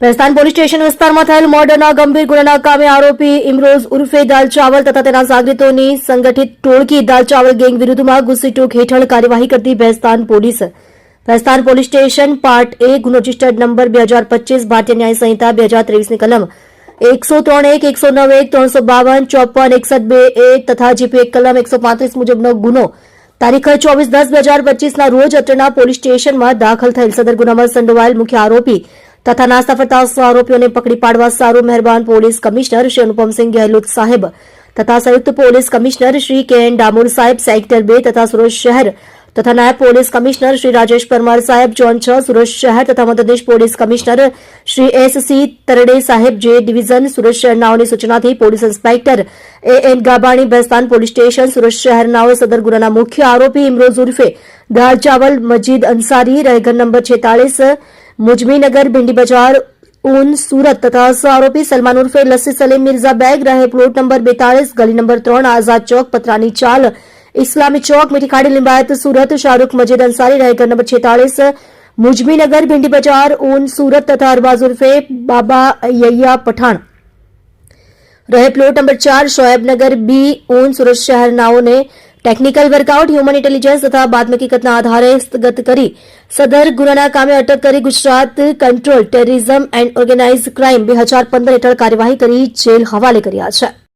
Bhestan police station વિસ્તારમાં થયેલ મર્ડરના ગંભીર ગુનાના કામે આરોપી ઇમરોઝ ઉર્ફે દાલ ચાવલ તથા તેના સાગરીતોની સંગઠિત ટોળકી દાલ ચાવલ ગેંગ વિરુદ્ધમાં ગુસ્સીટોક હેઠળ કાર્યવાહી કરતી ભેસ્તાન પોલીસ સ્ટેશન પાર્ટ એ ગુનો રજિસ્ટર્ડ નંબર 2025 ભારતીય ન્યાય સંહિતા 2023 ની કલમ 103(1), 109(1), 352, 54, 61(2) તથા જીપી કલમ 135 મુજબનો ગુનો તારીખ 24/10/2025 ના રોજ અત્રેના પોલીસ સ્ટેશનમાં દાખલ થયેલ સદર ગુનામાં સંડોવાયેલ મુખ્ય આરોપી તથા નાસ્તા ફરતા આરોપીઓને પકડી પાડવા સારું મહેરબાન પોલીસ કમિશનર શ્રી અનુપમસિંહ ગેહલોત સાહેબ તથા સંયુક્ત police commissioner Shri K N. Damor સાહેબ સેક્ટર 2 તથા સુરત શહેર તથા નાયબ પોલીસ કમિશનર શ્રી રાજેશ પરમાર સાહેબ ઝોન 6 સુરત શહેર તથા મદદનીશ police commissioner Shri S C. Tarde સાહેબ જે ડિવિઝન સુરત શહેરનાઓની સૂચનાથી police inspector A N. Gabani Bhestan police station Surat શહેરનાઓ સદર ગુનાના મુખ્ય આરોપી ઇમરોઝ ઉર્ફે દાલ ચાવલ મજીદ અંસારી રહેઘર નંબર 46 મુજમીનગર ભિંડી બજાર ऊन सूरत तथा आरोपी सलमान उर्फे लस्सी सलीम मिर्जा बैग रहे प्लॉट नंबर 42 गली नंबर 3 आजाद चौक पतरानी चाल इस्लामी चौक मीठी खाड़ी लिंबायत सूरत शाहरुख मजीद अंसारी रहे घर नंबर 46 मुजमीनगर भिंडी बाजार ऊन सूरत तथा अरबाज उर्फे बाबा यैया पठान रहे प्लॉट नंबर 4 शोएब नगर बी ऊन सूरत शहर नाओ ने टेक्निकल वर्कआउट ह्यूमन इंटेलिजेंस तथा बाद हकीकतना आधारे हस्तगत કરી સદર ગુનાના કામે અટક કરી Gujarat control terrorism and organize crime 2015 હેઠળ કાર્યવાહી કરી જેલ હવાલે કર્યા છે।